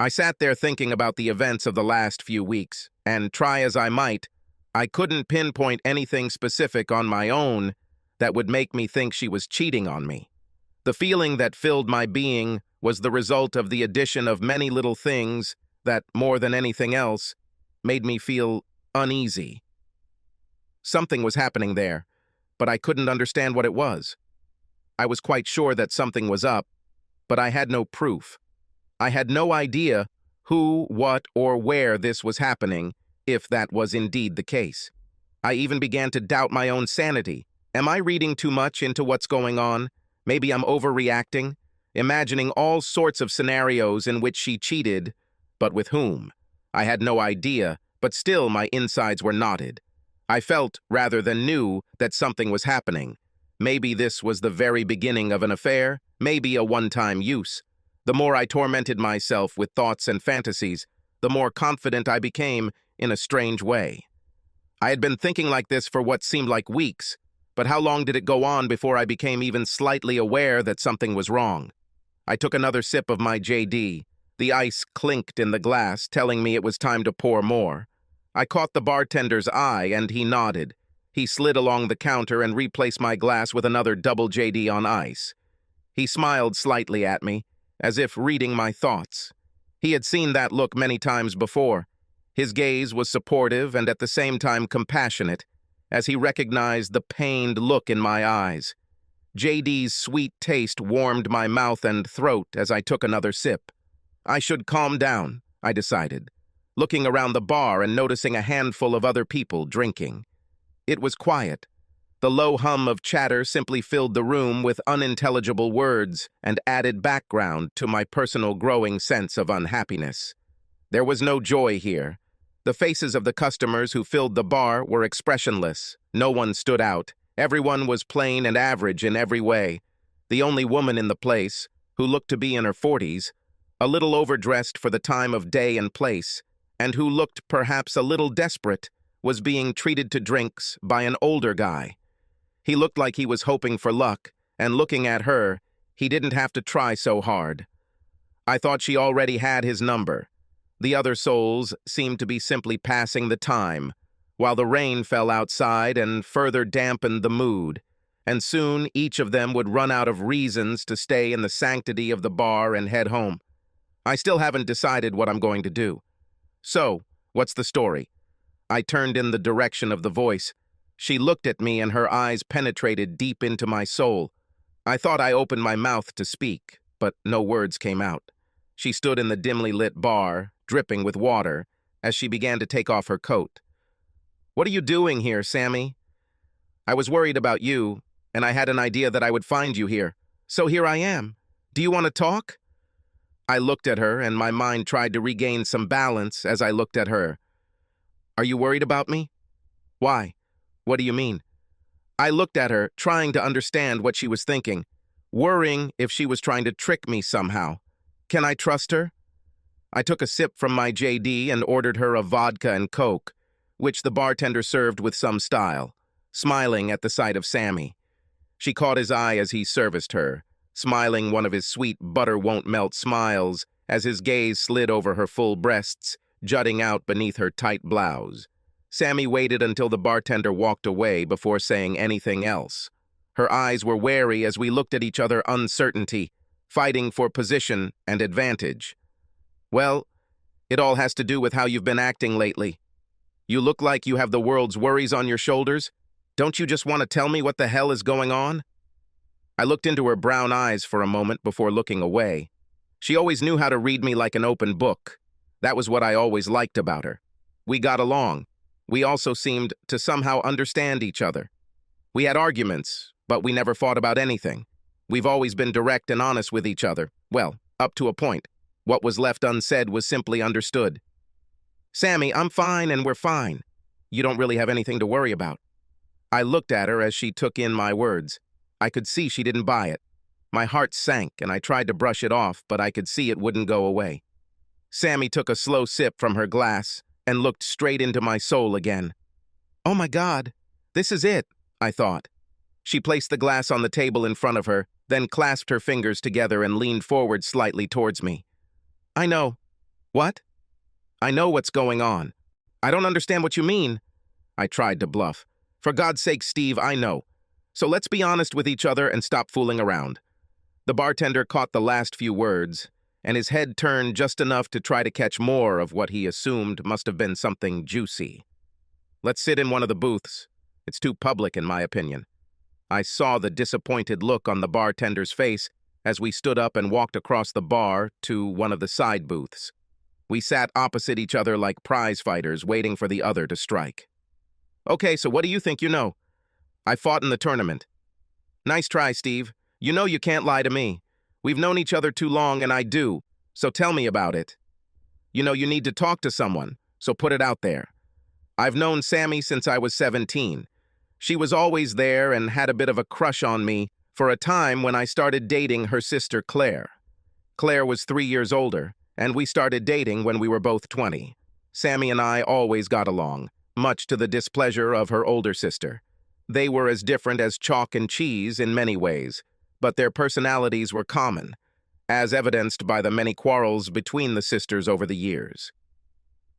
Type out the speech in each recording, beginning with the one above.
I sat there thinking about the events of the last few weeks, and try as I might, I couldn't pinpoint anything specific on my own that would make me think she was cheating on me. The feeling that filled my being was the result of the addition of many little things that, more than anything else, made me feel uneasy. Something was happening there, but I couldn't understand what it was. I was quite sure that something was up, but I had no proof. I had no idea who, what, or where this was happening, if that was indeed the case. I even began to doubt my own sanity. Am I reading too much into what's going on? Maybe I'm overreacting, imagining all sorts of scenarios in which she cheated, but with whom? I had no idea, but still my insides were knotted. I felt, rather than knew, that something was happening. Maybe this was the very beginning of an affair, maybe a one-time use. The more I tormented myself with thoughts and fantasies, the more confident I became in a strange way. I had been thinking like this for what seemed like weeks, but how long did it go on before I became even slightly aware that something was wrong? I took another sip of my JD. The ice clinked in the glass, telling me it was time to pour more. I caught the bartender's eye, and he nodded. He slid along the counter and replaced my glass with another double JD on ice. He smiled slightly at me, as if reading my thoughts. He had seen that look many times before. His gaze was supportive and at the same time compassionate, as he recognized the pained look in my eyes. JD's sweet taste warmed my mouth and throat as I took another sip. I should calm down, I decided, looking around the bar and noticing a handful of other people drinking. It was quiet. The low hum of chatter simply filled the room with unintelligible words and added background to my personal growing sense of unhappiness. There was no joy here. The faces of the customers who filled the bar were expressionless. No one stood out. Everyone was plain and average in every way. The only woman in the place, who looked to be in her 40s, a little overdressed for the time of day and place, and who looked perhaps a little desperate, was being treated to drinks by an older guy. He looked like he was hoping for luck, and looking at her, he didn't have to try so hard. I thought she already had his number. The other souls seemed to be simply passing the time, while the rain fell outside and further dampened the mood, and soon each of them would run out of reasons to stay in the sanctity of the bar and head home. I still haven't decided what I'm going to do. So, what's the story? I turned in the direction of the voice. She looked at me and her eyes penetrated deep into my soul. I thought I opened my mouth to speak, but no words came out. She stood in the dimly lit bar, dripping with water, as she began to take off her coat. "What are you doing here, Sammy?" "I was worried about you, and I had an idea that I would find you here. So here I am. Do you want to talk?" I looked at her, and my mind tried to regain some balance as I looked at her. "Are you worried about me?" "Why? What do you mean?" I looked at her, trying to understand what she was thinking, worrying if she was trying to trick me somehow. Can I trust her? I took a sip from my JD and ordered her a vodka and Coke, which the bartender served with some style, smiling at the sight of Sammy. She caught his eye as he serviced her, smiling one of his sweet butter-won't-melt smiles as his gaze slid over her full breasts, jutting out beneath her tight blouse. Sammy waited until the bartender walked away before saying anything else. Her eyes were wary as we looked at each other, uncertainty, fighting for position and advantage. "Well, it all has to do with how you've been acting lately. You look like you have the world's worries on your shoulders. Don't you just want to tell me what the hell is going on?" I looked into her brown eyes for a moment before looking away. She always knew how to read me like an open book. That was what I always liked about her. We got along. We also seemed to somehow understand each other. We had arguments, but we never fought about anything. We've always been direct and honest with each other. Well, up to a point. What was left unsaid was simply understood. "Sammy, I'm fine and we're fine. You don't really have anything to worry about." I looked at her as she took in my words. I could see she didn't buy it. My heart sank and I tried to brush it off, but I could see it wouldn't go away. Sammy took a slow sip from her glass and looked straight into my soul again. "Oh my God, this is it," I thought. She placed the glass on the table in front of her, then clasped her fingers together and leaned forward slightly towards me. "I know. What? I know what's going on. I don't understand what you mean. I tried to bluff. For God's sake, Steve, I know. So let's be honest with each other and stop fooling around. The bartender caught the last few words, and his head turned just enough to try to catch more of what he assumed must have been something juicy. Let's sit in one of the booths. It's too public, in my opinion. I saw the disappointed look on the bartender's face as we stood up and walked across the bar to one of the side booths. We sat opposite each other like prize fighters waiting for the other to strike. Okay, so what do you think you know? I fought in the tournament. Nice try, Steve. You know you can't lie to me. We've known each other too long, and I do, so tell me about it. You know you need to talk to someone, so put it out there. I've known Sammy since I was 17. She was always there and had a bit of a crush on me for a time when I started dating her sister Claire. Claire was 3 years older, and we started dating when we were both 20. Sammy and I always got along, much to the displeasure of her older sister. They were as different as chalk and cheese in many ways, but their personalities were common, as evidenced by the many quarrels between the sisters over the years.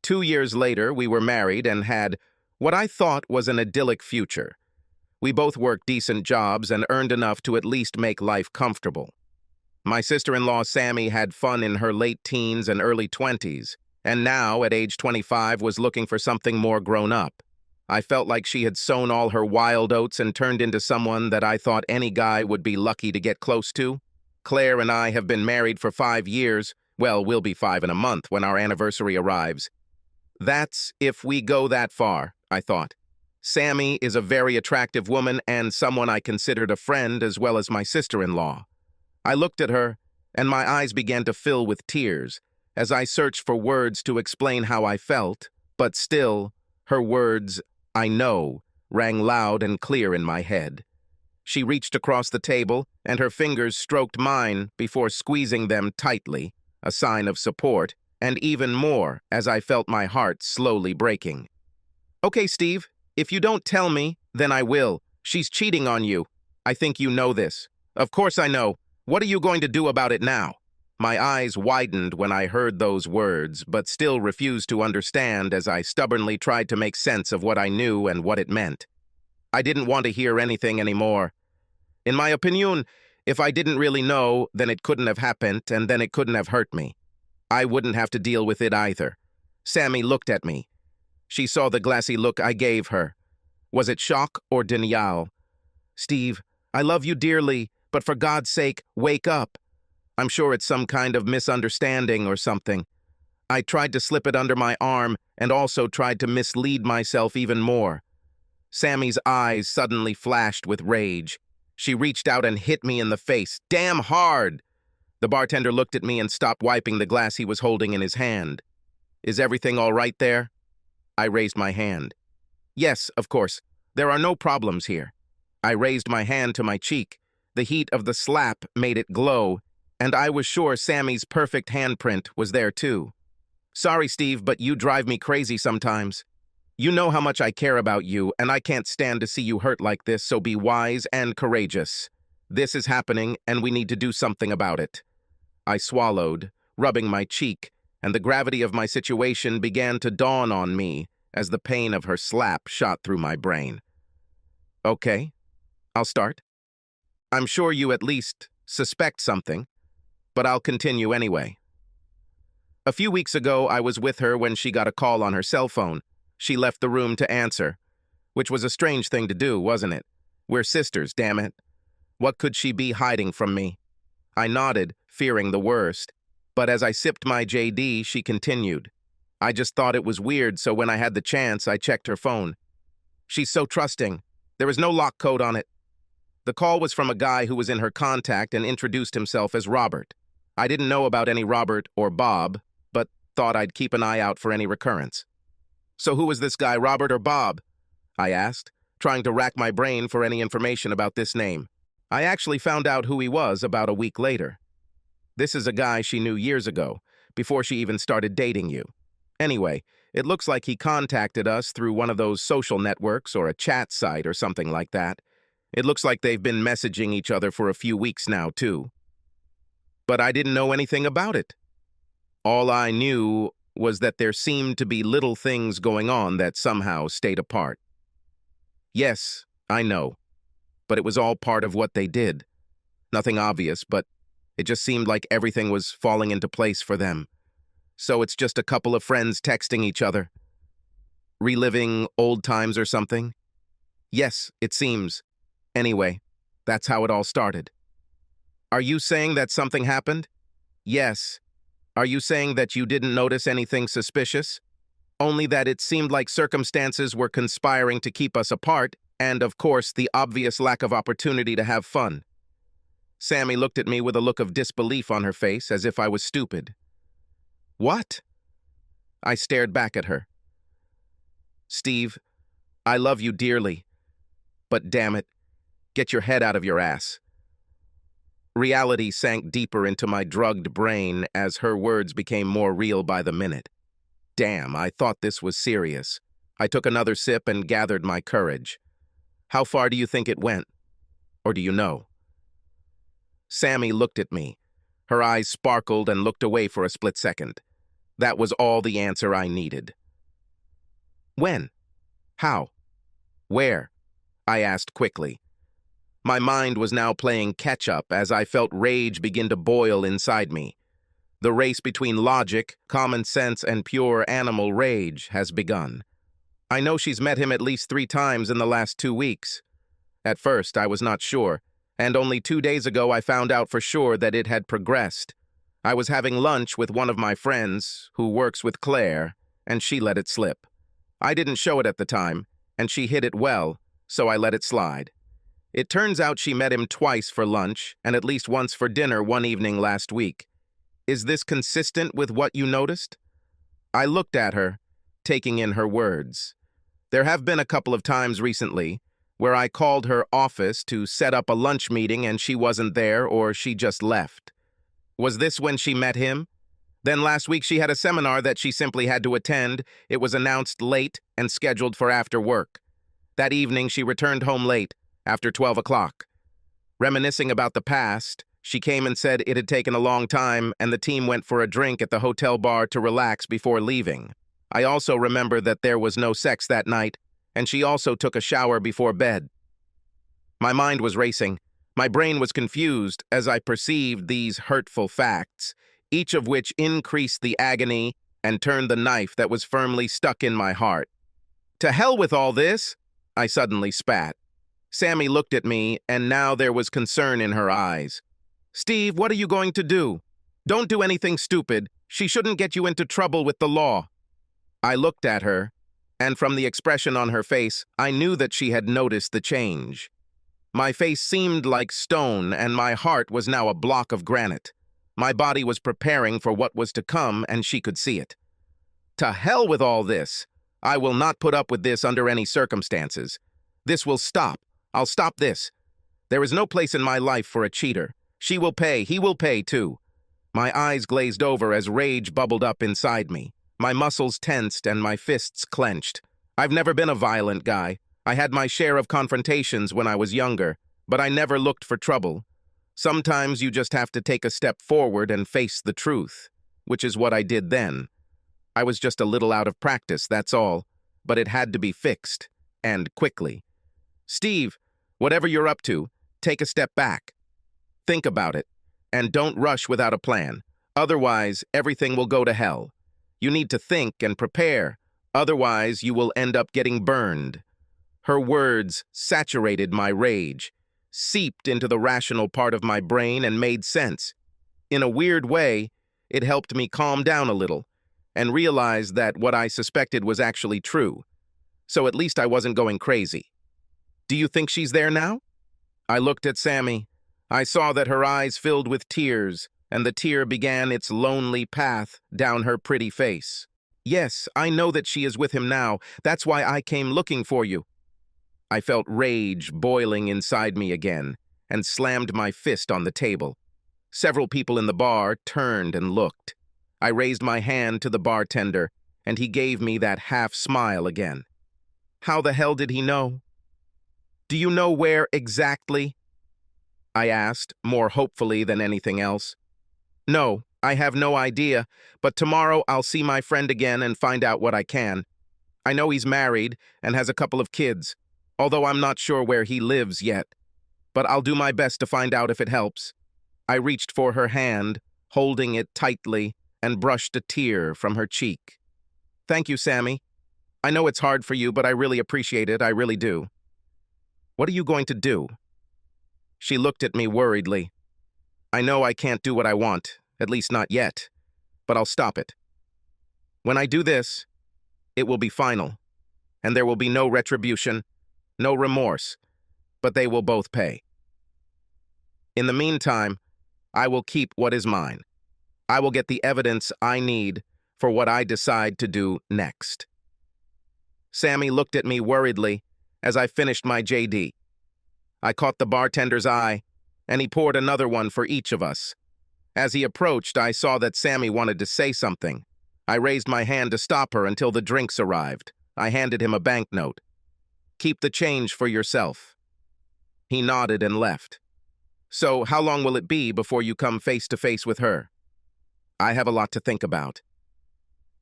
2 years later, we were married and had what I thought was an idyllic future. We both worked decent jobs and earned enough to at least make life comfortable. My sister-in-law Sammy had fun in her late teens and early 20s, and now, at age 25, was looking for something more grown up. I felt like she had sown all her wild oats and turned into someone that I thought any guy would be lucky to get close to. Claire and I have been married for 5 years. Well, we'll be 5 in a month when our anniversary arrives. That's if we go that far, I thought. Sammy is a very attractive woman and someone I considered a friend as well as my sister-in-law. I looked at her, and my eyes began to fill with tears as I searched for words to explain how I felt, but still, her words, "I know," rang loud and clear in my head. She reached across the table, and her fingers stroked mine before squeezing them tightly, a sign of support, and even more as I felt my heart slowly breaking. "Okay, Steve, if you don't tell me, then I will. She's cheating on you. I think you know this." "Of course I know. What are you going to do about it now?" My eyes widened when I heard those words, but still refused to understand as I stubbornly tried to make sense of what I knew and what it meant. I didn't want to hear anything anymore. In my opinion, if I didn't really know, then it couldn't have happened, and then it couldn't have hurt me. I wouldn't have to deal with it either. Sammy looked at me. She saw the glassy look I gave her. Was it shock or denial? "Steve, I love you dearly, but for God's sake, wake up. I'm sure it's some kind of misunderstanding or something." I tried to slip it under my arm and also tried to mislead myself even more. Sammy's eyes suddenly flashed with rage. She reached out and hit me in the face, damn hard. The bartender looked at me and stopped wiping the glass he was holding in his hand. "Is everything all right there?" I raised my hand. "Yes, of course. There are no problems here." I raised my hand to my cheek. The heat of the slap made it glow, and I was sure Sammy's perfect handprint was there too. "Sorry, Steve, but you drive me crazy sometimes. You know how much I care about you, and I can't stand to see you hurt like this, so be wise and courageous. This is happening, and we need to do something about it." I swallowed, rubbing my cheek, and the gravity of my situation began to dawn on me as the pain of her slap shot through my brain. "Okay, I'll start. I'm sure you at least suspect something, but I'll continue anyway. A few weeks ago, I was with her when she got a call on her cell phone. She left the room to answer, which was a strange thing to do, wasn't it? We're sisters, damn it. What could she be hiding from me? I nodded, fearing the worst, but as I sipped my JD, she continued. "I just thought it was weird, so when I had the chance, I checked her phone. She's so trusting. There is no lock code on it." The call was from a guy who was in her contact and introduced himself as Robert. I didn't know about any Robert or Bob, but thought I'd keep an eye out for any recurrence. "So who was this guy, Robert or Bob?" I asked, trying to rack my brain for any information about this name. I actually found out who he was about a week later. This is a guy she knew years ago, before she even started dating you. Anyway, it looks like he contacted us through one of those social networks or a chat site or something like that. It looks like they've been messaging each other for a few weeks now, too. But I didn't know anything about it. All I knew was that there seemed to be little things going on that somehow stayed apart. Yes, I know, but it was all part of what they did. Nothing obvious, but it just seemed like everything was falling into place for them. So it's just a couple of friends texting each other. Reliving old times or something? Yes, it seems. Anyway, that's how it all started. Are you saying that something happened? Yes. Are you saying that you didn't notice anything suspicious? Only that it seemed like circumstances were conspiring to keep us apart, and, of course, the obvious lack of opportunity to have fun. Sammy looked at me with a look of disbelief on her face, as if I was stupid. What? I stared back at her. Steve, I love you dearly, but damn it, get your head out of your ass. Reality sank deeper into my drugged brain as her words became more real by the minute. Damn, I thought this was serious. I took another sip and gathered my courage. How far do you think it went? Or do you know? Sammy looked at me. Her eyes sparkled and looked away for a split second. That was all the answer I needed. When? How? Where? I asked quickly. My mind was now playing catch-up as I felt rage begin to boil inside me. The race between logic, common sense, and pure animal rage has begun. I know she's met him at least 3 times in the last 2 weeks. At first, I was not sure, and only 2 days ago I found out for sure that it had progressed. I was having lunch with one of my friends, who works with Claire, and she let it slip. I didn't show it at the time, and she hid it well, so I let it slide. It turns out she met him twice for lunch, and at least once for dinner one evening last week. Is this consistent with what you noticed? I looked at her, taking in her words. There have been a couple of times recently where I called her office to set up a lunch meeting and she wasn't there or she just left. Was this when she met him? Then last week she had a seminar that she simply had to attend. It was announced late and scheduled for after work. That evening she returned home late, after 12 o'clock. Reminiscing about the past, she came and said it had taken a long time and the team went for a drink at the hotel bar to relax before leaving. I also remember that there was no sex that night, and she also took a shower before bed. My mind was racing. My brain was confused as I perceived these hurtful facts, each of which increased the agony and turned the knife that was firmly stuck in my heart. To hell with all this, I suddenly spat. Sammy looked at me, and now there was concern in her eyes. Steve, what are you going to do? Don't do anything stupid. She shouldn't get you into trouble with the law. I looked at her, and from the expression on her face, I knew that she had noticed the change. My face seemed like stone, and my heart was now a block of granite. My body was preparing for what was to come, and she could see it. To hell with all this. I will not put up with this under any circumstances. This will stop. I'll stop this. There is no place in my life for a cheater. She will pay. He will pay, too. My eyes glazed over as rage bubbled up inside me. My muscles tensed and my fists clenched. I've never been a violent guy. I had my share of confrontations when I was younger, but I never looked for trouble. Sometimes you just have to take a step forward and face the truth, which is what I did then. I was just a little out of practice, that's all, but it had to be fixed, and quickly. Steve, whatever you're up to, take a step back. Think about it, and don't rush without a plan. Otherwise, everything will go to hell. You need to think and prepare. Otherwise, you will end up getting burned. Her words saturated my rage, seeped into the rational part of my brain and made sense. In a weird way, it helped me calm down a little and realize that what I suspected was actually true. So at least I wasn't going crazy. Do you think she's there now? I looked at Sammy. I saw that her eyes filled with tears, and the tear began its lonely path down her pretty face. Yes, I know that she is with him now. That's why I came looking for you. I felt rage boiling inside me again, and slammed my fist on the table. Several people in the bar turned and looked. I raised my hand to the bartender, and he gave me that half-smile again. How the hell did he know? Do you know where exactly? I asked, more hopefully than anything else. No, I have no idea, but tomorrow I'll see my friend again and find out what I can. I know he's married and has a couple of kids, although I'm not sure where he lives yet. But I'll do my best to find out if it helps. I reached for her hand, holding it tightly, and brushed a tear from her cheek. Thank you, Sammy. I know it's hard for you, but I really appreciate it, I really do. What are you going to do? She looked at me worriedly. I know I can't do what I want, at least not yet, but I'll stop it. When I do this, it will be final, and there will be no retribution, no remorse, but they will both pay. In the meantime, I will keep what is mine. I will get the evidence I need for what I decide to do next. Sammy looked at me worriedly as I finished my JD. I caught the bartender's eye, and he poured another one for each of us. As he approached, I saw that Sammy wanted to say something. I raised my hand to stop her until the drinks arrived. I handed him a banknote. Keep the change for yourself. He nodded and left. So, how long will it be before you come face to face with her? I have a lot to think about.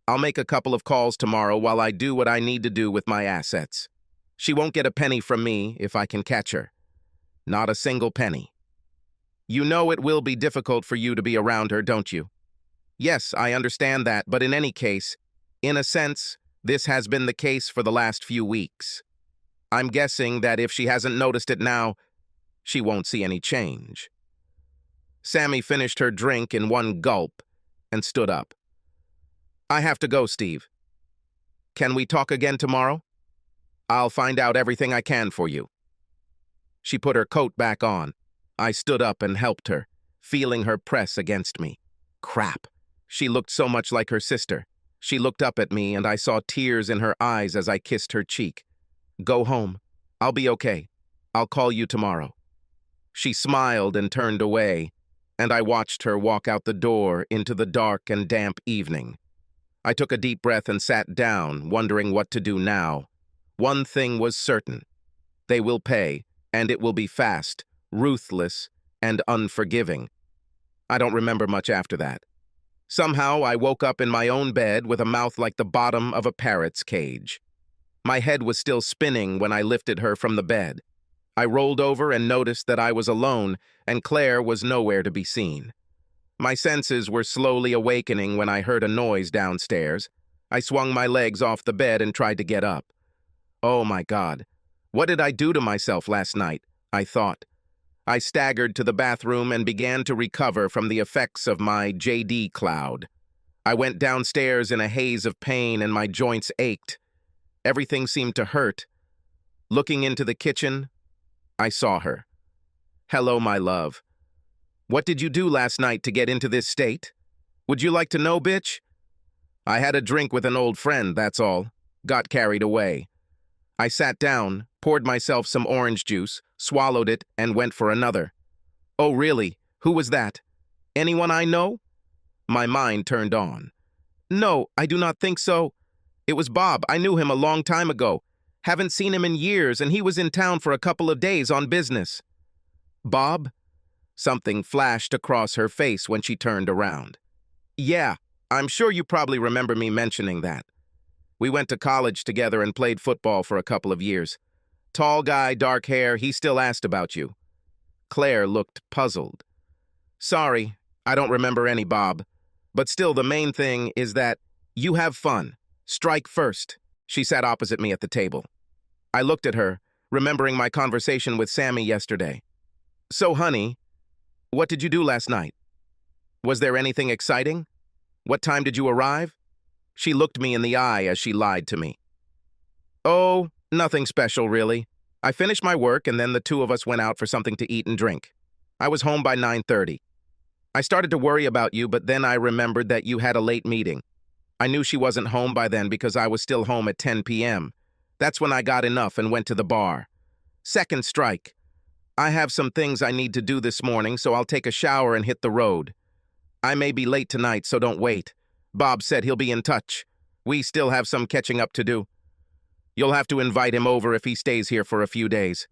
I'll make a couple of calls tomorrow while I do what I need to do with my assets. She won't get a penny from me if I can catch her. Not a single penny. You know it will be difficult for you to be around her, don't you? Yes, I understand that, but in any case, in a sense, this has been the case for the last few weeks. I'm guessing that if she hasn't noticed it now, she won't see any change. Sammy finished her drink in one gulp and stood up. I have to go, Steve. Can we talk again tomorrow? I'll find out everything I can for you. She put her coat back on. I stood up and helped her, feeling her press against me. Crap. She looked so much like her sister. She looked up at me and I saw tears in her eyes as I kissed her cheek. Go home. I'll be okay. I'll call you tomorrow. She smiled and turned away, and I watched her walk out the door into the dark and damp evening. I took a deep breath and sat down, wondering what to do now. One thing was certain. They will pay, and it will be fast, ruthless, and unforgiving. I don't remember much after that. Somehow I woke up in my own bed with a mouth like the bottom of a parrot's cage. My head was still spinning when I lifted her from the bed. I rolled over and noticed that I was alone, and Claire was nowhere to be seen. My senses were slowly awakening when I heard a noise downstairs. I swung my legs off the bed and tried to get up. Oh my God, what did I do to myself last night? I thought. I staggered to the bathroom and began to recover from the effects of my JD cloud. I went downstairs in a haze of pain and my joints ached. Everything seemed to hurt. Looking into the kitchen, I saw her. Hello, my love. What did you do last night to get into this state? Would you like to know, bitch? I had a drink with an old friend, that's all. Got carried away. I sat down, poured myself some orange juice, swallowed it, and went for another. Oh, really? Who was that? Anyone I know? My mind turned on. No, I do not think so. It was Bob. I knew him a long time ago. Haven't seen him in years, and he was in town for a couple of days on business. Bob? Something flashed across her face when she turned around. Yeah, I'm sure you probably remember me mentioning that. We went to college together and played football for a couple of years. Tall guy, dark hair, he still asked about you. Claire looked puzzled. Sorry, I don't remember any Bob. But still, the main thing is that you have fun. Strike first. She sat opposite me at the table. I looked at her, remembering my conversation with Sammy yesterday. So, honey, what did you do last night? Was there anything exciting? What time did you arrive? She looked me in the eye as she lied to me. Oh, nothing special, really. I finished my work and then the two of us went out for something to eat and drink. I was home by 9:30. I started to worry about you, but then I remembered that you had a late meeting. I knew she wasn't home by then because I was still home at 10 p.m. That's when I got enough and went to the bar. Second strike. I have some things I need to do this morning, so I'll take a shower and hit the road. I may be late tonight, so don't wait. Bob said he'll be in touch. We still have some catching up to do. You'll have to invite him over if he stays here for a few days.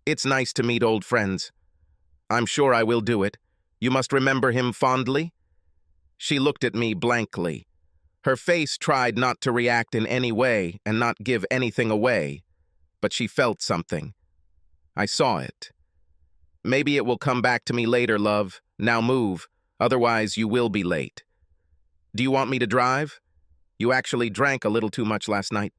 It's nice to meet old friends. I'm sure I will do it. You must remember him fondly? She looked at me blankly. Her face tried not to react in any way and not give anything away, but she felt something. I saw it. Maybe it will come back to me later, love. Now move, otherwise you will be late. Do you want me to drive? You actually drank a little too much last night.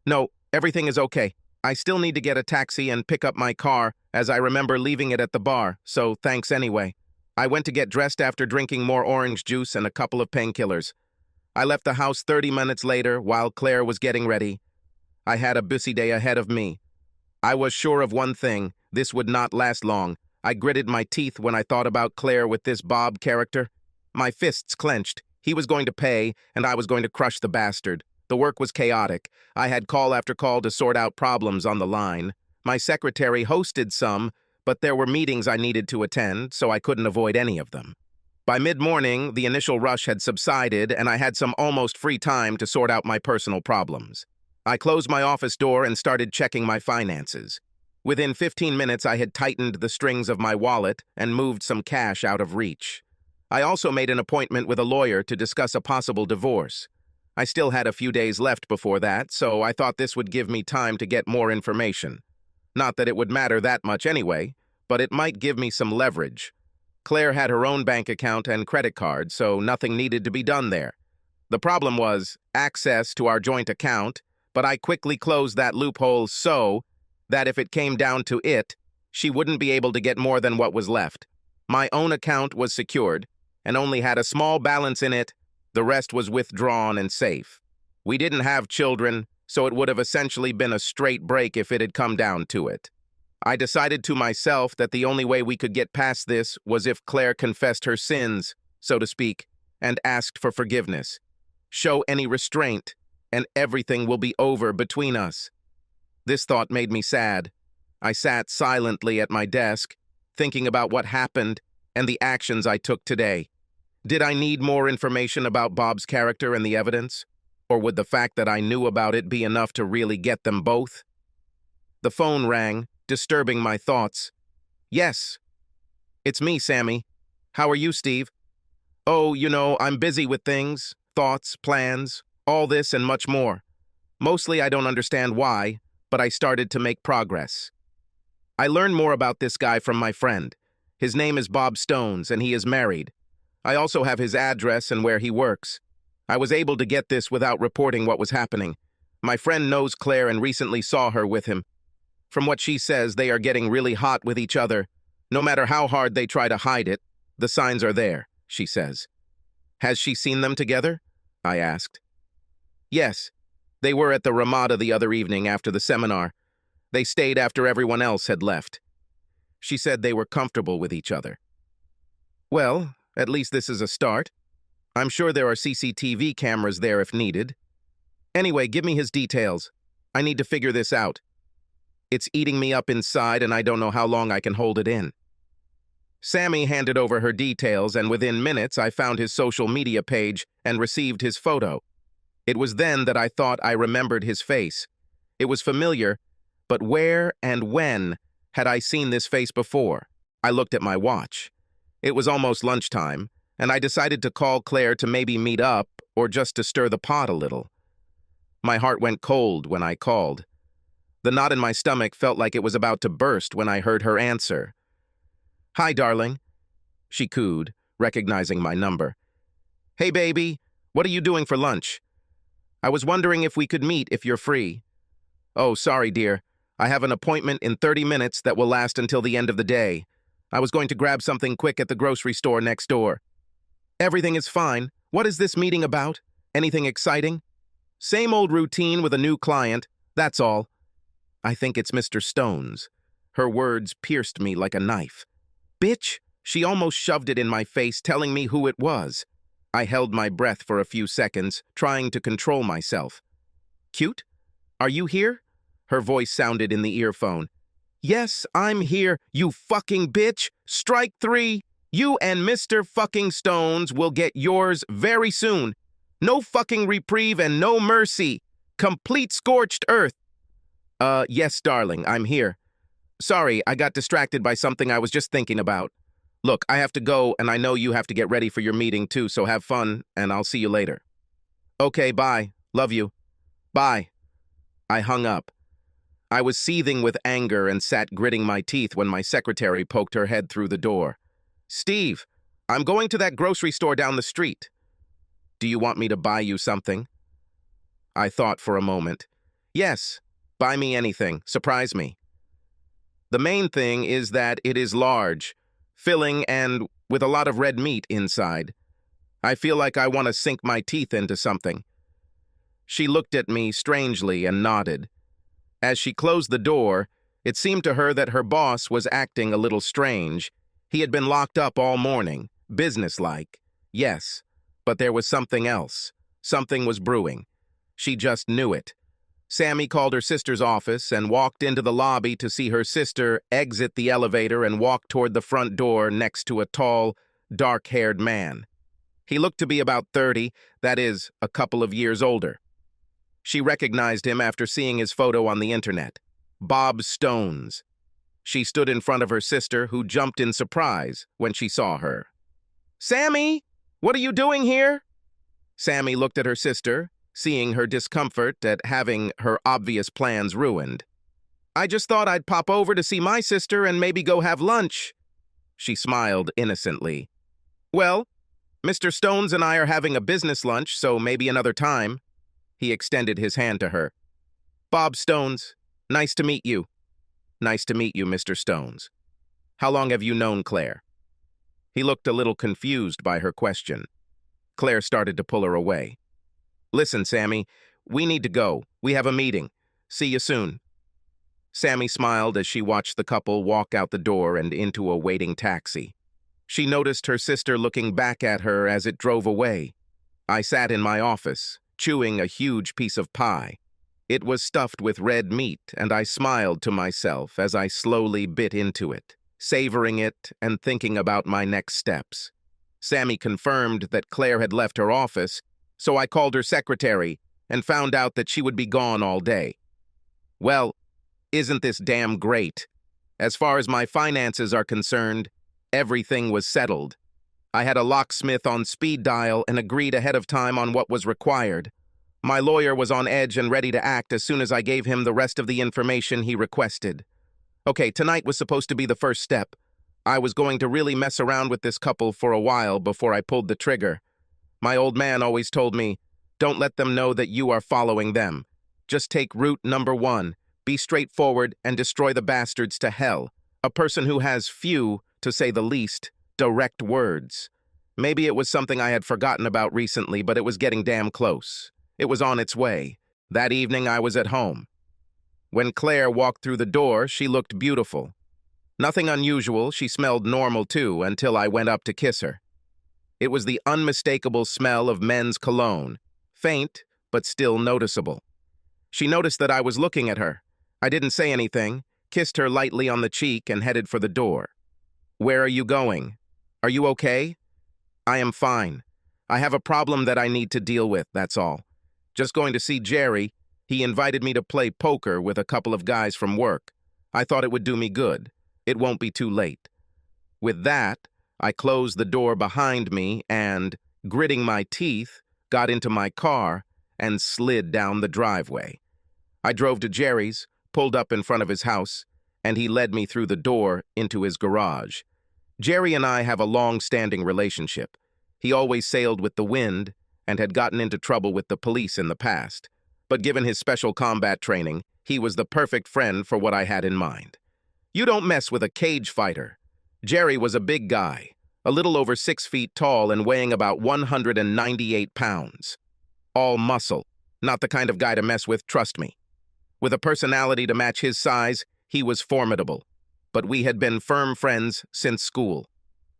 No, everything is okay. I still need to get a taxi and pick up my car, as I remember leaving it at the bar, so thanks anyway. I went to get dressed after drinking more orange juice and a couple of painkillers. I left the house 30 minutes later while Claire was getting ready. I had a busy day ahead of me. I was sure of one thing, this would not last long. I gritted my teeth when I thought about Claire with this Bob character. My fists clenched. He was going to pay, and I was going to crush the bastard. The work was chaotic. I had call after call to sort out problems on the line. My secretary hosted some, but there were meetings I needed to attend, so I couldn't avoid any of them. By mid-morning, the initial rush had subsided, and I had some almost free time to sort out my personal problems. I closed my office door and started checking my finances. Within 15 minutes, I had tightened the strings of my wallet and moved some cash out of reach. I also made an appointment with a lawyer to discuss a possible divorce. I still had a few days left before that, so I thought this would give me time to get more information. Not that it would matter that much anyway, but it might give me some leverage. Claire had her own bank account and credit card, so nothing needed to be done there. The problem was access to our joint account, but I quickly closed that loophole so that if it came down to it, she wouldn't be able to get more than what was left. My own account was secured and only had a small balance in it. The rest was withdrawn and safe. We didn't have children, so it would have essentially been a straight break if it had come down to it. I decided to myself that the only way we could get past this was if Claire confessed her sins, so to speak, and asked for forgiveness. Show any restraint, and everything will be over between us. This thought made me sad. I sat silently at my desk, thinking about what happened and the actions I took today. Did I need more information about Bob's character and the evidence? Or would the fact that I knew about it be enough to really get them both? The phone rang, disturbing my thoughts. Yes. It's me, Sammy. How are you, Steve? Oh, I'm busy with things, thoughts, plans, all this and much more. Mostly I don't understand why, but I started to make progress. I learned more about this guy from my friend. His name is Bob Stones, and he is married. I also have his address and where he works. I was able to get this without reporting what was happening. My friend knows Claire and recently saw her with him. From what she says, they are getting really hot with each other. No matter how hard they try to hide it, the signs are there, she says. Has she seen them together? I asked. Yes. They were at the Ramada the other evening after the seminar. They stayed after everyone else had left. She said they were comfortable with each other. Well, at least this is a start. I'm sure there are CCTV cameras there if needed. Anyway, give me his details. I need to figure this out. It's eating me up inside and I don't know how long I can hold it in. Sammy handed over her details, and within minutes I found his social media page and received his photo. It was then that I thought I remembered his face. It was familiar, but where and when had I seen this face before? I looked at my watch. It was almost lunchtime, and I decided to call Claire to maybe meet up or just to stir the pot a little. My heart went cold when I called. The knot in my stomach felt like it was about to burst when I heard her answer. Hi, darling, she cooed, recognizing my number. Hey, baby, what are you doing for lunch? I was wondering if we could meet if you're free. Oh, sorry, dear. I have an appointment in 30 minutes that will last until the end of the day. I was going to grab something quick at the grocery store next door. Everything is fine. What is this meeting about? Anything exciting? Same old routine with a new client, that's all. I think it's Mr. Stones. Her words pierced me like a knife. Bitch! She almost shoved it in my face, telling me who it was. I held my breath for a few seconds, trying to control myself. Cute? Are you here? Her voice sounded in the earphone. Yes, I'm here, you fucking bitch! Strike 3! You and Mr. fucking Stones will get yours very soon. No fucking reprieve and no mercy. Complete scorched earth. Yes, darling, I'm here. Sorry, I got distracted by something I was just thinking about. Look, I have to go, and I know you have to get ready for your meeting too, so have fun, and I'll see you later. Okay, bye. Love you. Bye. I hung up. I was seething with anger and sat gritting my teeth when my secretary poked her head through the door. Steve, I'm going to that grocery store down the street. Do you want me to buy you something? I thought for a moment. Yes, buy me anything. Surprise me. The main thing is that it is large, filling, and with a lot of red meat inside. I feel like I want to sink my teeth into something. She looked at me strangely and nodded. As she closed the door, it seemed to her that her boss was acting a little strange. He had been locked up all morning, businesslike. Yes, but there was something else. Something was brewing. She just knew it. Sammy called her sister's office and walked into the lobby to see her sister exit the elevator and walk toward the front door next to a tall, dark-haired man. He looked to be about 30, that is, a couple of years older. She recognized him after seeing his photo on the internet. Bob Stones. She stood in front of her sister, who jumped in surprise when she saw her. Sammy, what are you doing here? Sammy looked at her sister, seeing her discomfort at having her obvious plans ruined. I just thought I'd pop over to see my sister and maybe go have lunch. She smiled innocently. Well, Mr. Stones and I are having a business lunch, so maybe another time. He extended his hand to her. Bob Stones, nice to meet you. Nice to meet you, Mr. Stones. How long have you known Claire? He looked a little confused by her question. Claire started to pull her away. Listen, Sammy, we need to go. We have a meeting. See you soon. Sammy smiled as she watched the couple walk out the door and into a waiting taxi. She noticed her sister looking back at her as it drove away. I sat in my office, chewing a huge piece of pie. It was stuffed with red meat, and I smiled to myself as I slowly bit into it, savoring it and thinking about my next steps. Sammy confirmed that Claire had left her office, so I called her secretary and found out that she would be gone all day. Well, isn't this damn great? As far as my finances are concerned, everything was settled. I had a locksmith on speed dial and agreed ahead of time on what was required. My lawyer was on edge and ready to act as soon as I gave him the rest of the information he requested. Okay, tonight was supposed to be the first step. I was going to really mess around with this couple for a while before I pulled the trigger. My old man always told me, don't let them know that you are following them. Just take route number 1, be straightforward and destroy the bastards to hell. A person who has few, to say the least, direct words. Maybe it was something I had forgotten about recently, but it was getting damn close. It was on its way. That evening I was at home. When Claire walked through the door, she looked beautiful. Nothing unusual, she smelled normal too, until I went up to kiss her. It was the unmistakable smell of men's cologne, faint, but still noticeable. She noticed that I was looking at her. I didn't say anything, kissed her lightly on the cheek, and headed for the door. Where are you going? Are you okay? I am fine. I have a problem that I need to deal with, that's all. Just going to see Jerry. He invited me to play poker with a couple of guys from work. I thought it would do me good. It won't be too late. With that, I closed the door behind me and, gritting my teeth, got into my car and slid down the driveway. I drove to Jerry's, pulled up in front of his house, and he led me through the door into his garage. Jerry and I have a long-standing relationship. He always sailed with the wind and had gotten into trouble with the police in the past. But given his special combat training, he was the perfect friend for what I had in mind. You don't mess with a cage fighter. Jerry was a big guy, a little over 6 feet tall and weighing about 198 pounds. All muscle, not the kind of guy to mess with, trust me. With a personality to match his size, he was formidable. But we had been firm friends since school.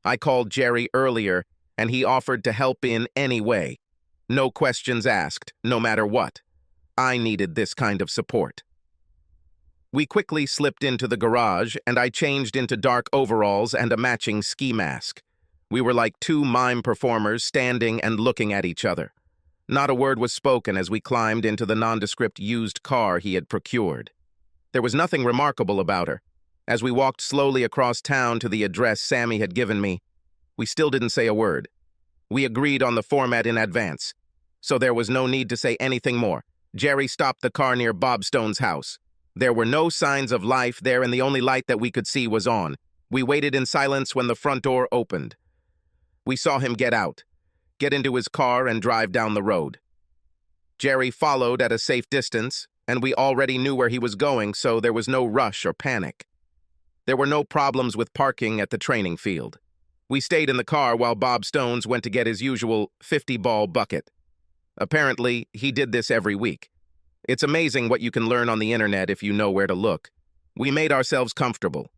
I called Jerry earlier, and he offered to help in any way. No questions asked, no matter what. I needed this kind of support. We quickly slipped into the garage, and I changed into dark overalls and a matching ski mask. We were like two mime performers standing and looking at each other. Not a word was spoken as we climbed into the nondescript used car he had procured. There was nothing remarkable about her. As we walked slowly across town to the address Sammy had given me, we still didn't say a word. We agreed on the format in advance, so there was no need to say anything more. Jerry stopped the car near Bob Stone's house. There were no signs of life there, and the only light that we could see was on. We waited in silence when the front door opened. We saw him get out, get into his car, and drive down the road. Jerry followed at a safe distance, and we already knew where he was going, so there was no rush or panic. There were no problems with parking at the training field. We stayed in the car while Bob Stones went to get his usual 50-ball bucket. Apparently, he did this every week. It's amazing what you can learn on the internet if you know where to look. We made ourselves comfortable.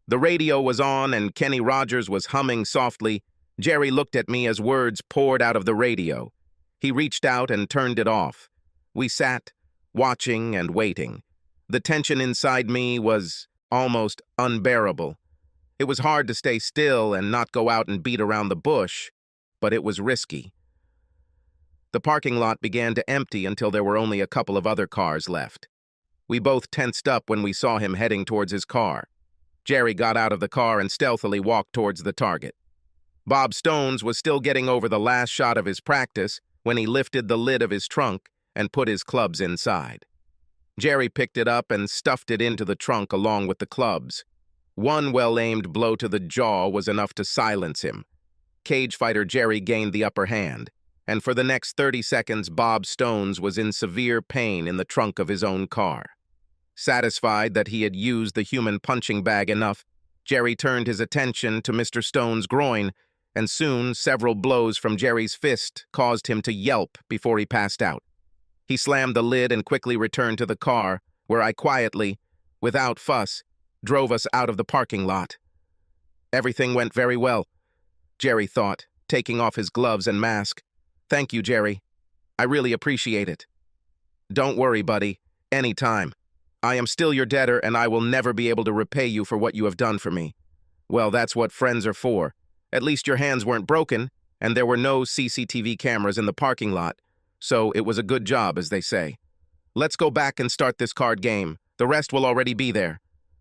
The radio was on and Kenny Rogers was humming softly. Jerry looked at me as words poured out of the radio. He reached out and turned it off. We sat, watching and waiting. The tension inside me was almost unbearable. It was hard to stay still and not go out and beat around the bush, but it was risky. The parking lot began to empty until there were only a couple of other cars left. We both tensed up when we saw him heading towards his car. Jerry got out of the car and stealthily walked towards the target. Bob Stones was still getting over the last shot of his practice when he lifted the lid of his trunk and put his clubs inside. Jerry picked it up and stuffed it into the trunk along with the clubs. One well-aimed blow to the jaw was enough to silence him. Cage fighter Jerry gained the upper hand, and for the next 30 seconds Bob Stones was in severe pain in the trunk of his own car. Satisfied that he had used the human punching bag enough, Jerry turned his attention to Mr. Stone's groin, and soon several blows from Jerry's fist caused him to yelp before he passed out. He slammed the lid and quickly returned to the car, where I quietly, without fuss, drove us out of the parking lot. Everything went very well, Jerry thought, taking off his gloves and mask. Thank you, Jerry. I really appreciate it. Don't worry, buddy. Anytime. I am still your debtor, and I will never be able to repay you for what you have done for me. Well, that's what friends are for. At least your hands weren't broken, and there were no CCTV cameras in the parking lot, so it was a good job, as they say. Let's go back and start this card game. The rest will already be there.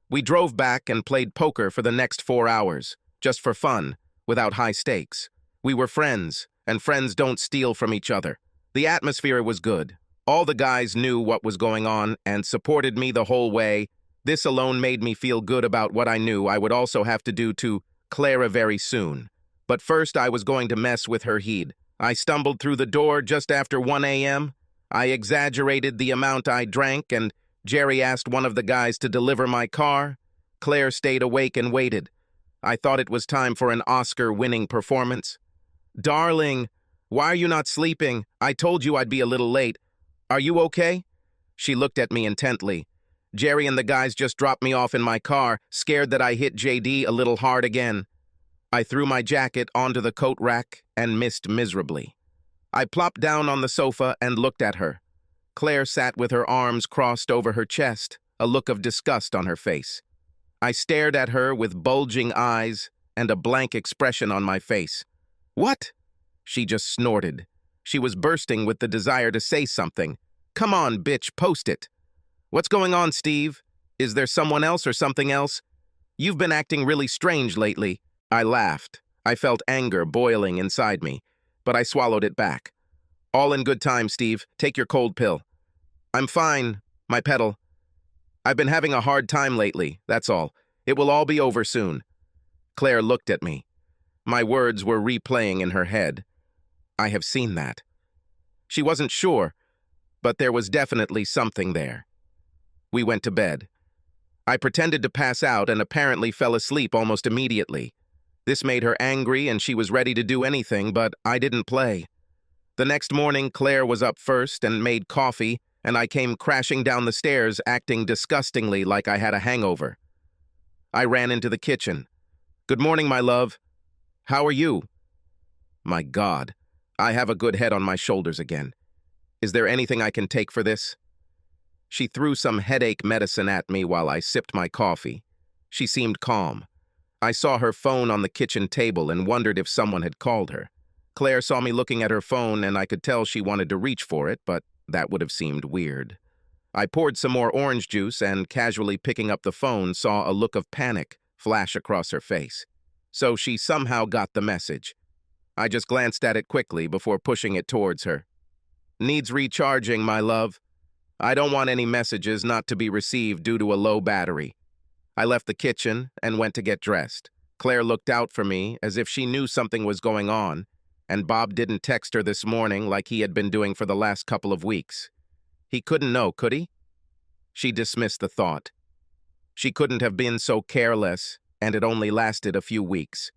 We drove back and played poker for the next 4 hours, just for fun, without high stakes. We were friends, and friends don't steal from each other. The atmosphere was good. All the guys knew what was going on and supported me the whole way. This alone made me feel good about what I knew I would also have to do to Clara very soon. But first I was going to mess with her head. I stumbled through the door just after 1 a.m. I exaggerated the amount I drank, and Jerry asked one of the guys to deliver my car. Claire stayed awake and waited. I thought it was time for an Oscar-winning performance. Darling, why are you not sleeping? I told you I'd be a little late. Are you okay? She looked at me intently. Jerry and the guys just dropped me off in my car, scared that I hit JD a little hard again. I threw my jacket onto the coat rack and missed miserably. I plopped down on the sofa and looked at her. Claire sat with her arms crossed over her chest, a look of disgust on her face. I stared at her with bulging eyes and a blank expression on my face. What? She just snorted. She was bursting with the desire to say something. Come on, bitch, post it. What's going on, Steve? Is there someone else or something else? You've been acting really strange lately. I laughed. I felt anger boiling inside me, but I swallowed it back. All in good time, Steve. Take your cold pill. I'm fine, my petal. I've been having a hard time lately, that's all. It will all be over soon. Claire looked at me. My words were replaying in her head. I have seen that. She wasn't sure, but there was definitely something there. We went to bed. I pretended to pass out and apparently fell asleep almost immediately. This made her angry and she was ready to do anything, but I didn't play. The next morning, Claire was up first and made coffee, and I came crashing down the stairs acting disgustingly like I had a hangover. I ran into the kitchen. Good morning, my love. How are you? My God, I have a good head on my shoulders again. Is there anything I can take for this? She threw some headache medicine at me while I sipped my coffee. She seemed calm. I saw her phone on the kitchen table and wondered if someone had called her. Claire saw me looking at her phone and I could tell she wanted to reach for it, but that would have seemed weird. I poured some more orange juice and, casually picking up the phone, saw a look of panic flash across her face. So she somehow got the message. I just glanced at it quickly before pushing it towards her. Needs recharging, my love. I don't want any messages not to be received due to a low battery. I left the kitchen and went to get dressed. Claire looked out for me as if she knew something was going on, and Bob didn't text her this morning like he had been doing for the last couple of weeks. He couldn't know, could he? She dismissed the thought. She couldn't have been so careless, and it only lasted a few weeks.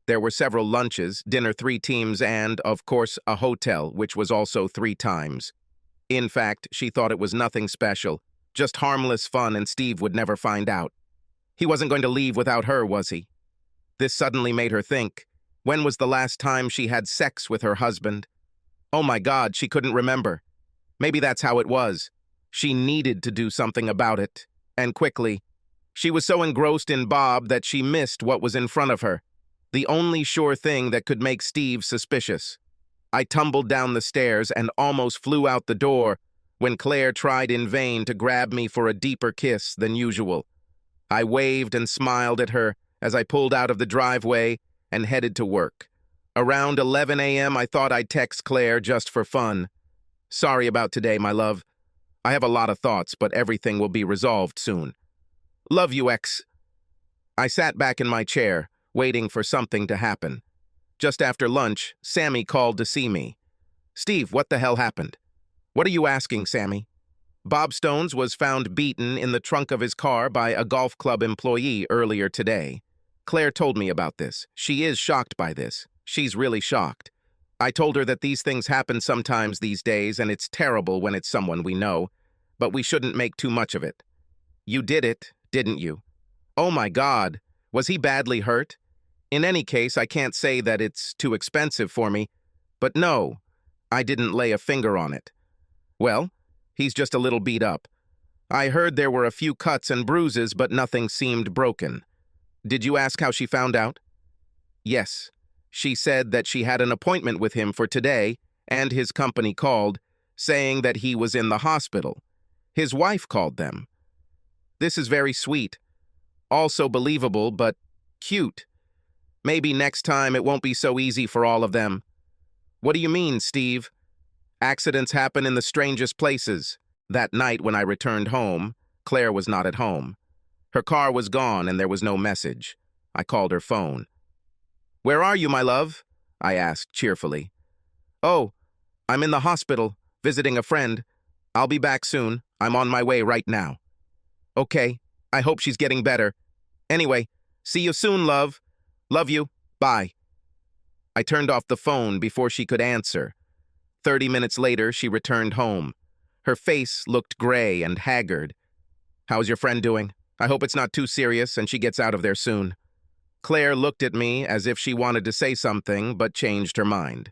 There were several lunches, dinner 3 teams, and, of course, a hotel, which was also 3 times. In fact, she thought it was nothing special, just harmless fun, and Steve would never find out. He wasn't going to leave without her, was he? This suddenly made her think, when was the last time she had sex with her husband? Oh my God, she couldn't remember. Maybe that's how it was. She needed to do something about it, and quickly. She was so engrossed in Bob that she missed what was in front of her, the only sure thing that could make Steve suspicious. I tumbled down the stairs and almost flew out the door when Claire tried in vain to grab me for a deeper kiss than usual. I waved and smiled at her as I pulled out of the driveway and headed to work. Around 11 a.m., I thought I'd text Claire just for fun. Sorry about today, my love. I have a lot of thoughts, but everything will be resolved soon. Love you, X. I sat back in my chair, waiting for something to happen. Just after lunch, Sammy called to see me. Steve, what the hell happened? What are you asking, Sammy? Bob Stones was found beaten in the trunk of his car by a golf club employee earlier today. Claire told me about this. She is shocked by this. She's really shocked. I told her that these things happen sometimes these days, and it's terrible when it's someone we know, but we shouldn't make too much of it. You did it, didn't you? Oh my God, was he badly hurt? In any case, I can't say that it's too expensive for me, but no, I didn't lay a finger on it. Well, he's just a little beat up. I heard there were a few cuts and bruises, but nothing seemed broken. Did you ask how she found out? Yes. She said that she had an appointment with him for today, and his company called, saying that he was in the hospital. His wife called them. This is very sweet. Also believable, but cute. Maybe next time it won't be so easy for all of them. What do you mean, Steve? Accidents happen in the strangest places. That night when I returned home, Claire was not at home. Her car was gone and there was no message. I called her phone. Where are you, my love? I asked cheerfully. Oh, I'm in the hospital, visiting a friend. I'll be back soon. I'm on my way right now. Okay, I hope she's getting better. Anyway, see you soon, love. Love you. Bye. I turned off the phone before she could answer. 30 minutes later, she returned home. Her face looked gray and haggard. How's your friend doing? I hope it's not too serious and she gets out of there soon. Claire looked at me as if she wanted to say something, but changed her mind.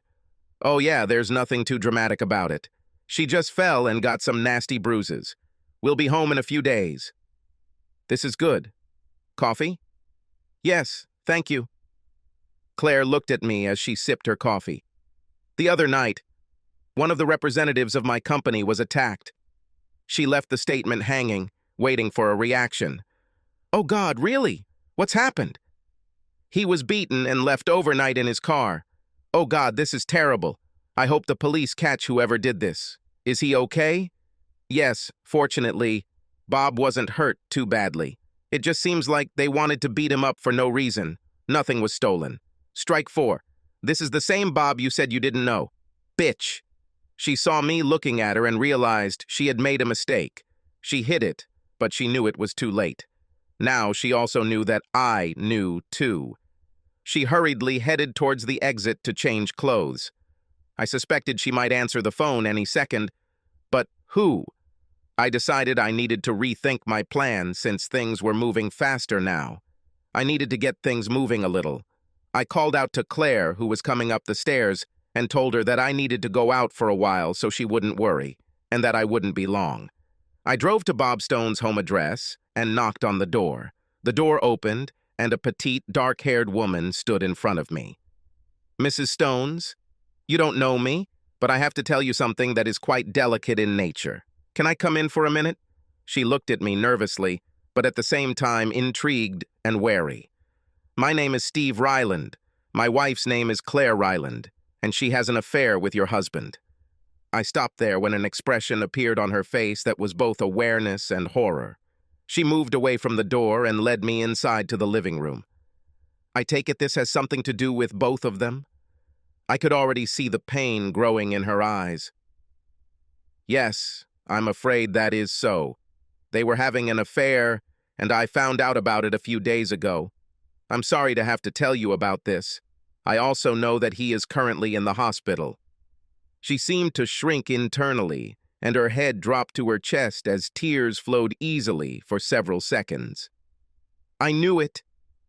Oh yeah, there's nothing too dramatic about it. She just fell and got some nasty bruises. We'll be home in a few days. This is good. Coffee? Yes, thank you. Claire looked at me as she sipped her coffee. The other night, one of the representatives of my company was attacked. She left the statement hanging, waiting for a reaction. Oh God, really? What's happened? He was beaten and left overnight in his car. Oh God, this is terrible. I hope the police catch whoever did this. Is he okay? Yes, fortunately, Bob wasn't hurt too badly. It just seems like they wanted to beat him up for no reason. Nothing was stolen. Strike 4. This is the same Bob you said you didn't know. Bitch. She saw me looking at her and realized she had made a mistake. She hid it, but she knew it was too late. Now she also knew that I knew too. She hurriedly headed towards the exit to change clothes. I suspected she might answer the phone any second, but who? I decided I needed to rethink my plan since things were moving faster now. I needed to get things moving a little. I called out to Claire, who was coming up the stairs, and told her that I needed to go out for a while so she wouldn't worry, and that I wouldn't be long. I drove to Bob Stone's home address and knocked on the door. The door opened, and a petite, dark-haired woman stood in front of me. Mrs. Stones, you don't know me, but I have to tell you something that is quite delicate in nature. Can I come in for a minute? She looked at me nervously, but at the same time intrigued and wary. My name is Steve Ryland. My wife's name is Claire Ryland, and she has an affair with your husband. I stopped there when an expression appeared on her face that was both awareness and horror. She moved away from the door and led me inside to the living room. I take it this has something to do with both of them? I could already see the pain growing in her eyes. Yes, I'm afraid that is so. They were having an affair, and I found out about it a few days ago. I'm sorry to have to tell you about this. I also know that he is currently in the hospital. She seemed to shrink internally, and her head dropped to her chest as tears flowed easily for several seconds. I knew it.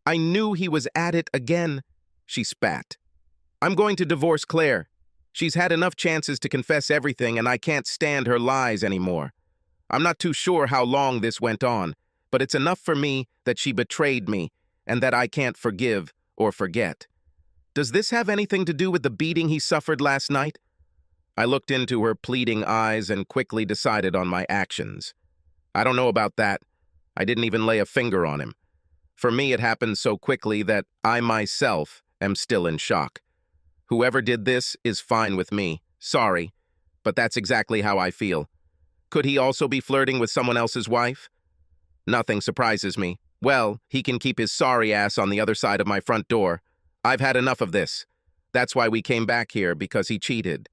I knew he was at it again, she spat. I'm going to divorce Claire. She's had enough chances to confess everything, and I can't stand her lies anymore. I'm not too sure how long this went on, but it's enough for me that she betrayed me and that I can't forgive or forget. Does this have anything to do with the beating he suffered last night? I looked into her pleading eyes and quickly decided on my actions. I don't know about that. I didn't even lay a finger on him. For me, it happened so quickly that I myself am still in shock. Whoever did this is fine with me. Sorry, but that's exactly how I feel. Could he also be flirting with someone else's wife? Nothing surprises me. Well, he can keep his sorry ass on the other side of my front door. I've had enough of this. That's why we came back here, because he cheated.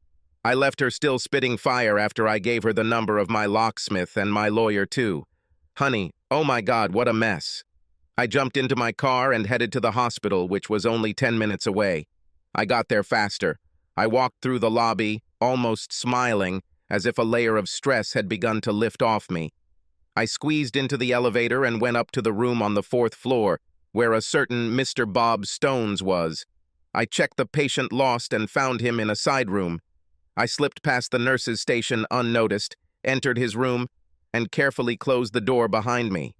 I left her still spitting fire after I gave her the number of my locksmith and my lawyer too. Honey, oh my God, what a mess. I jumped into my car and headed to the hospital, which was only 10 minutes away. I got there faster. I walked through the lobby, almost smiling, as if a layer of stress had begun to lift off me. I squeezed into the elevator and went up to the room on the 4th floor, where a certain Mr. Bob Stones was. I checked the patient lost and found him in a side room. I slipped past the nurse's station unnoticed, entered his room, and carefully closed the door behind me.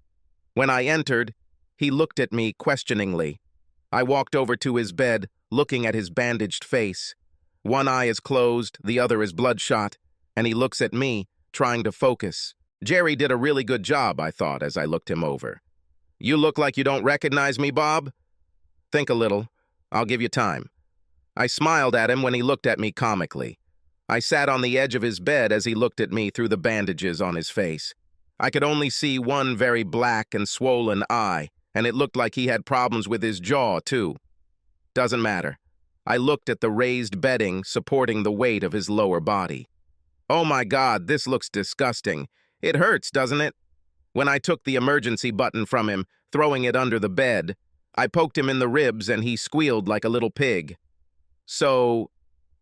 When I entered, he looked at me questioningly. I walked over to his bed, looking at his bandaged face. One eye is closed, the other is bloodshot, and he looks at me, trying to focus. Jerry did a really good job, I thought, as I looked him over. You look like you don't recognize me, Bob? Think a little. I'll give you time. I smiled at him when he looked at me comically. I sat on the edge of his bed as he looked at me through the bandages on his face. I could only see one very black and swollen eye, and it looked like he had problems with his jaw, too. Doesn't matter. I looked at the raised bedding supporting the weight of his lower body. Oh my God, this looks disgusting. It hurts, doesn't it? When I took the emergency button from him, throwing it under the bed, I poked him in the ribs and he squealed like a little pig. So,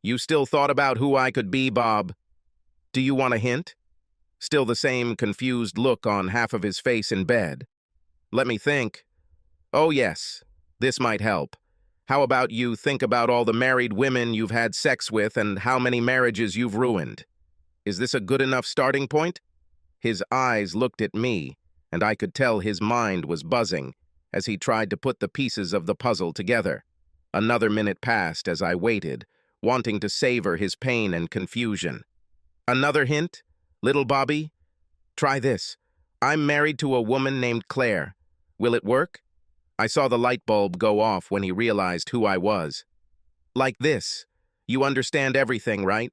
you still thought about who I could be, Bob? Do you want a hint? Still the same confused look on half of his face in bed. Let me think. Oh yes, this might help. How about you think about all the married women you've had sex with and how many marriages you've ruined? Is this a good enough starting point? His eyes looked at me, and I could tell his mind was buzzing as he tried to put the pieces of the puzzle together. Another minute passed as I waited, wanting to savor his pain and confusion. Another hint? Little Bobby? Try this. I'm married to a woman named Claire. Will it work? I saw the light bulb go off when he realized who I was. Like this. You understand everything, right?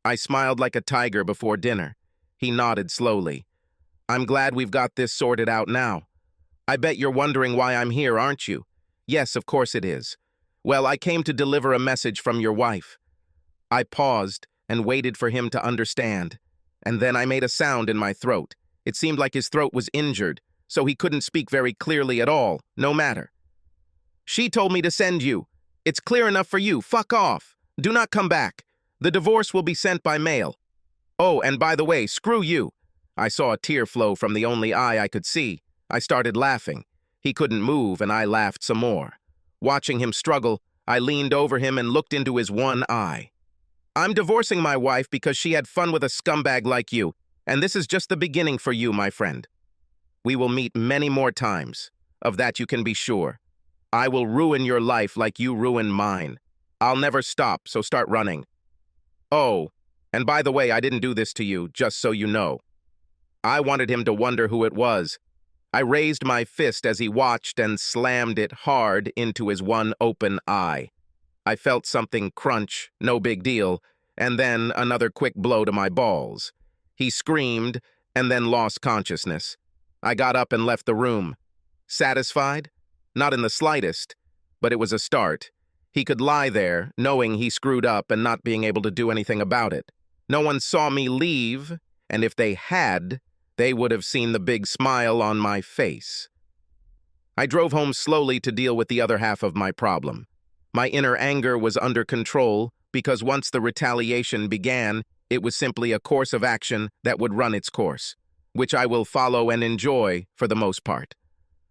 I smiled like a tiger before dinner. He nodded slowly. I'm glad we've got this sorted out now. I bet you're wondering why I'm here, aren't you? Yes, of course it is. Well, I came to deliver a message from your wife. I paused and waited for him to understand, and then I made a sound in my throat. It seemed like his throat was injured, so he couldn't speak very clearly at all, no matter. She told me to send you. It's clear enough for you. Fuck off. Do not come back. The divorce will be sent by mail. Oh, and by the way, screw you. I saw a tear flow from the only eye I could see. I started laughing. He couldn't move, and I laughed some more. Watching him struggle, I leaned over him and looked into his one eye. I'm divorcing my wife because she had fun with a scumbag like you, and this is just the beginning for you, my friend. We will meet many more times. Of that you can be sure. I will ruin your life like you ruined mine. I'll never stop, so start running. Oh, and by the way, I didn't do this to you, just so you know. I wanted him to wonder who it was. I raised my fist as he watched and slammed it hard into his one open eye. I felt something crunch, no big deal, and then another quick blow to my balls. He screamed and then lost consciousness. I got up and left the room. Satisfied? Not in the slightest, but it was a start. He could lie there, knowing he screwed up and not being able to do anything about it. No one saw me leave, and if they had, they would have seen the big smile on my face. I drove home slowly to deal with the other half of my problem. My inner anger was under control because once the retaliation began, it was simply a course of action that would run its course, which I will follow and enjoy for the most part.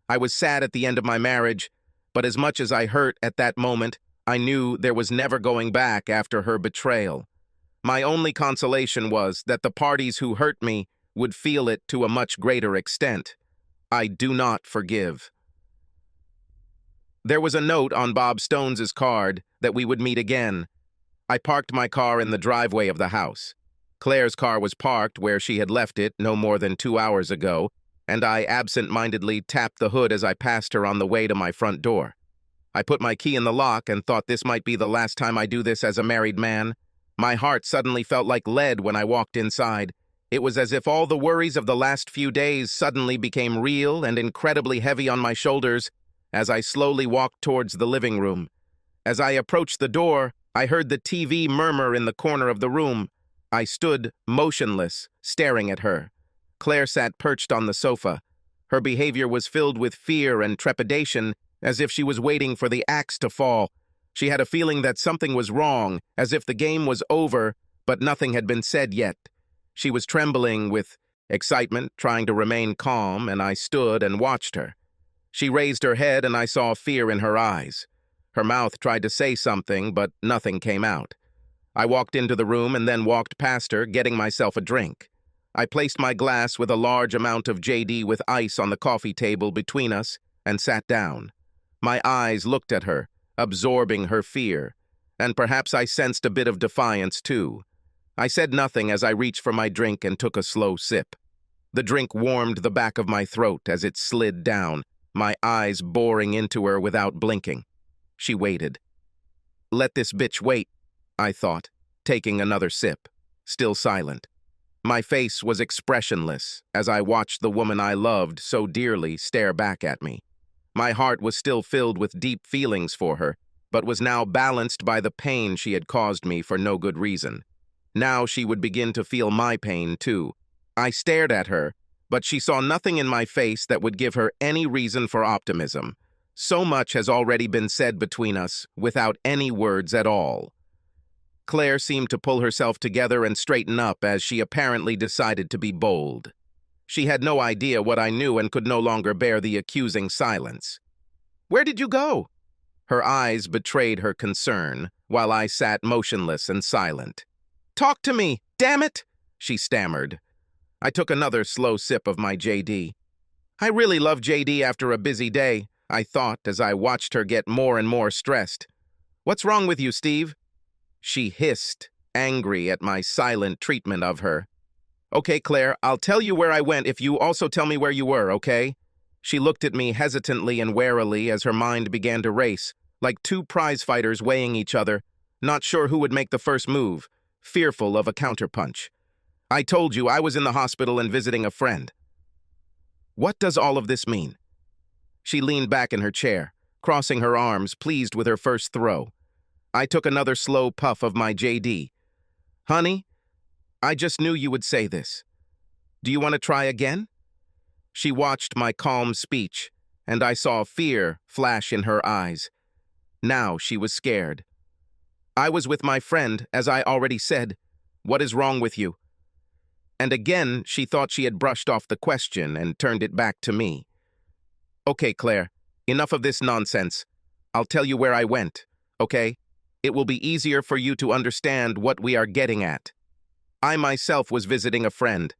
I was sad at the end of my marriage, but as much as I hurt at that moment, I knew there was never going back after her betrayal. My only consolation was that the parties who hurt me would feel it to a much greater extent. I do not forgive. There was a note on Bob Stone's card that we would meet again. I parked my car in the driveway of the house. Claire's car was parked where she had left it no more than 2 hours ago, and I absent-mindedly tapped the hood as I passed her on the way to my front door. I put my key in the lock and thought this might be the last time I do this as a married man. My heart suddenly felt like lead when I walked inside. It was as if all the worries of the last few days suddenly became real and incredibly heavy on my shoulders as I slowly walked towards the living room. As I approached the door, I heard the TV murmur in the corner of the room. I stood motionless, staring at her. Claire sat perched on the sofa. Her behavior was filled with fear and trepidation, as if she was waiting for the axe to fall. She had a feeling that something was wrong, as if the game was over, but nothing had been said yet. She was trembling with excitement, trying to remain calm, and I stood and watched her. She raised her head, and I saw fear in her eyes. Her mouth tried to say something, but nothing came out. I walked into the room and then walked past her, getting myself a drink. I placed my glass with a large amount of JD with ice on the coffee table between us and sat down. My eyes looked at her, absorbing her fear, and perhaps I sensed a bit of defiance too. I said nothing as I reached for my drink and took a slow sip. The drink warmed the back of my throat as it slid down, my eyes boring into her without blinking. She waited. Let this bitch wait, I thought, taking another sip, still silent. My face was expressionless as I watched the woman I loved so dearly stare back at me. My heart was still filled with deep feelings for her, but was now balanced by the pain she had caused me for no good reason. Now she would begin to feel my pain too. I stared at her, but she saw nothing in my face that would give her any reason for optimism. So much has already been said between us without any words at all. Claire seemed to pull herself together and straighten up as she apparently decided to be bold. She had no idea what I knew and could no longer bear the accusing silence. Where did you go? Her eyes betrayed her concern, while I sat motionless and silent. Talk to me, damn it, she stammered. I took another slow sip of my JD. I really love JD after a busy day, I thought as I watched her get more and more stressed. What's wrong with you, Steve? She hissed, angry at my silent treatment of her. Okay, Claire, I'll tell you where I went if you also tell me where you were, okay? She looked at me hesitantly and warily as her mind began to race, like two prize fighters weighing each other, not sure who would make the first move, fearful of a counterpunch. I told you I was in the hospital and visiting a friend. What does all of this mean? She leaned back in her chair, crossing her arms, pleased with her first throw. I took another slow puff of my JD. Honey, I just knew you would say this. Do you want to try again? She watched my calm speech, and I saw fear flash in her eyes. Now she was scared. I was with my friend, as I already said. What is wrong with you? And again, she thought she had brushed off the question and turned it back to me. Okay, Claire, enough of this nonsense. I'll tell you where I went, okay? It will be easier for you to understand what we are getting at. I myself was visiting a friend.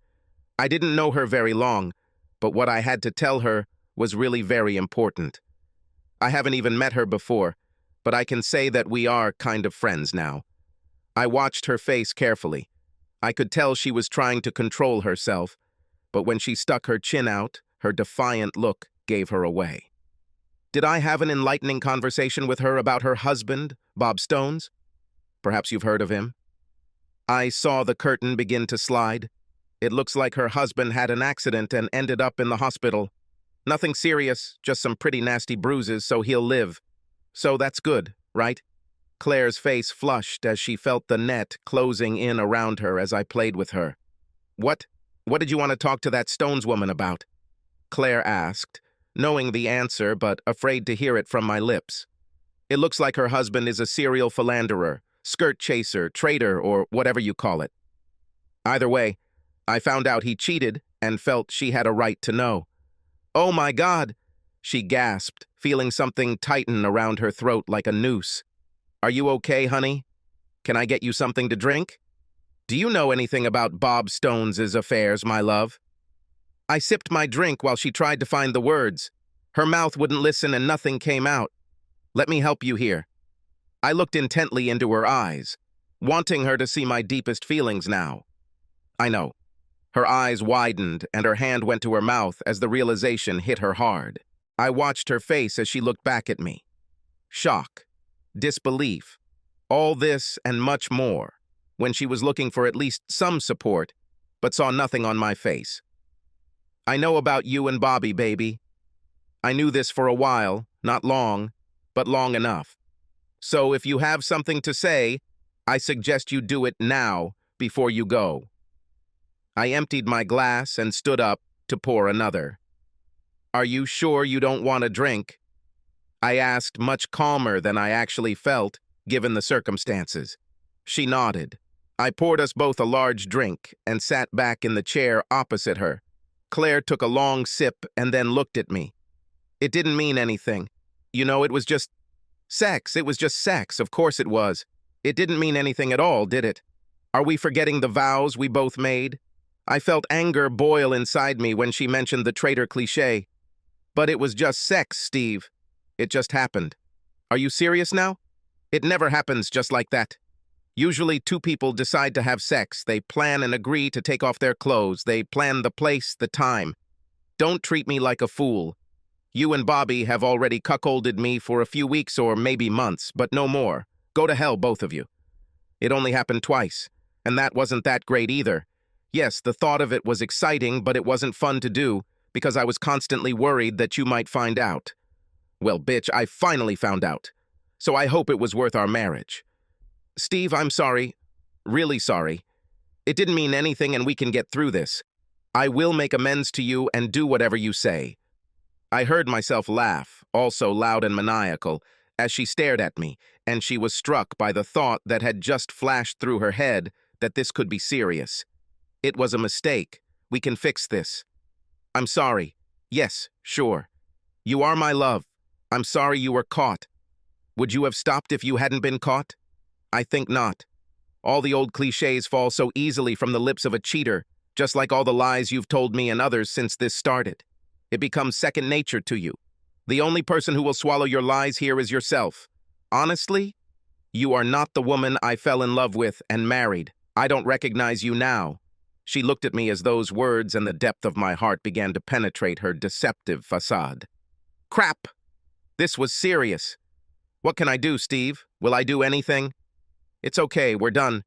I didn't know her very long, but what I had to tell her was really very important. I haven't even met her before, but I can say that we are kind of friends now. I watched her face carefully. I could tell she was trying to control herself, but when she stuck her chin out, her defiant look gave her away. Did I have an enlightening conversation with her about her husband, Bob Stones? Perhaps you've heard of him. I saw the curtain begin to slide. It looks like her husband had an accident and ended up in the hospital. Nothing serious, just some pretty nasty bruises, so he'll live. So that's good, right? Claire's face flushed as she felt the net closing in around her as I played with her. What did you want to talk to that Stones woman about? Claire asked, knowing the answer but afraid to hear it from my lips. It looks like her husband is a serial philanderer, skirt chaser, traitor, or whatever you call it. Either way, I found out he cheated and felt she had a right to know. Oh my God, she gasped, feeling something tighten around her throat like a noose. Are you okay, honey? Can I get you something to drink? Do you know anything about Bob Stones' affairs, my love? I sipped my drink while she tried to find the words. Her mouth wouldn't listen and nothing came out. Let me help you here. I looked intently into her eyes, wanting her to see my deepest feelings now. I know. Her eyes widened and her hand went to her mouth as the realization hit her hard. I watched her face as she looked back at me. Shock, disbelief, all this and much more, when she was looking for at least some support, but saw nothing on my face. I know about you and Bobby, baby. I knew this for a while, not long, but long enough. So if you have something to say, I suggest you do it now before you go. I emptied my glass and stood up to pour another. Are you sure you don't want a drink? I asked, much calmer than I actually felt, given the circumstances. She nodded. I poured us both a large drink and sat back in the chair opposite her. Claire took a long sip and then looked at me. It didn't mean anything. You know, it was just sex. It was just sex. Of course it was. It didn't mean anything at all, did it? Are we forgetting the vows we both made? I felt anger boil inside me when she mentioned the traitor cliché. But it was just sex, Steve. It just happened. Are you serious now? It never happens just like that. Usually two people decide to have sex. They plan and agree to take off their clothes. They plan the place, the time. Don't treat me like a fool. You and Bobby have already cuckolded me for a few weeks or maybe months, but no more. Go to hell, both of you. It only happened twice, and that wasn't that great either. Yes, the thought of it was exciting, but it wasn't fun to do because I was constantly worried that you might find out. Well, bitch, I finally found out. So I hope it was worth our marriage. Steve, I'm sorry. Really sorry. It didn't mean anything and we can get through this. I will make amends to you and do whatever you say. I heard myself laugh, also loud and maniacal, as she stared at me, and she was struck by the thought that had just flashed through her head that this could be serious. It was a mistake. We can fix this. I'm sorry. Yes, sure. You are my love. I'm sorry you were caught. Would you have stopped if you hadn't been caught? I think not. All the old cliches fall so easily from the lips of a cheater, just like all the lies you've told me and others since this started. It becomes second nature to you. The only person who will swallow your lies here is yourself. Honestly, you are not the woman I fell in love with and married. I don't recognize you now. She looked at me as those words and the depth of my heart began to penetrate her deceptive facade. Crap! This was serious. What can I do, Steve? Will I do anything? It's okay, we're done.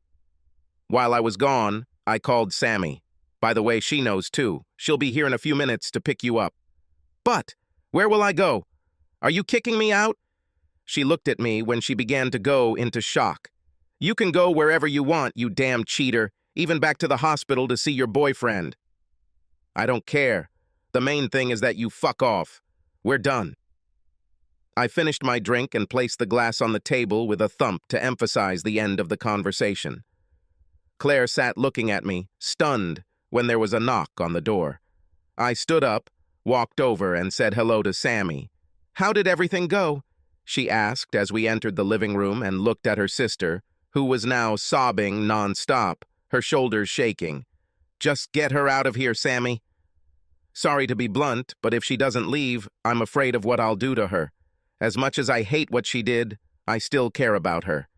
While I was gone, I called Sammy. By the way, she knows too. She'll be here in a few minutes to pick you up. But where will I go? Are you kicking me out? She looked at me when she began to go into shock. You can go wherever you want, you damn cheater, even back to the hospital to see your boyfriend. I don't care. The main thing is that you fuck off. We're done. I finished my drink and placed the glass on the table with a thump to emphasize the end of the conversation. Claire sat looking at me, stunned, when there was a knock on the door. I stood up, walked over, and said hello to Sammy. How did everything go? She asked as we entered the living room and looked at her sister, who was now sobbing nonstop, her shoulders shaking. Just get her out of here, Sammy. Sorry to be blunt, but if she doesn't leave, I'm afraid of what I'll do to her. As much as I hate what she did, I still care about her.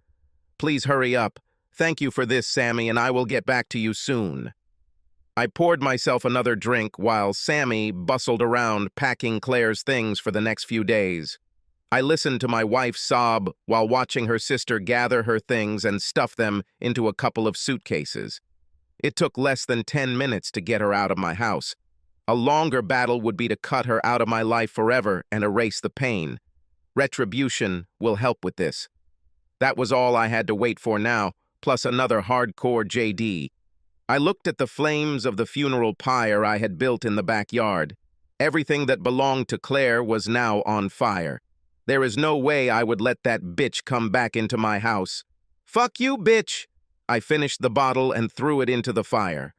Please hurry up. Thank you for this, Sammy, and I will get back to you soon. I poured myself another drink while Sammy bustled around packing Claire's things for the next few days. I listened to my wife sob while watching her sister gather her things and stuff them into a couple of suitcases. It took less than 10 minutes to get her out of my house. A longer battle would be to cut her out of my life forever and erase the pain. Retribution will help with this. That was all I had to wait for now, plus another hardcore JD. I looked at the flames of the funeral pyre I had built in the backyard. Everything that belonged to Claire was now on fire. There is no way I would let that bitch come back into my house. Fuck you, bitch! I finished the bottle and threw it into the fire.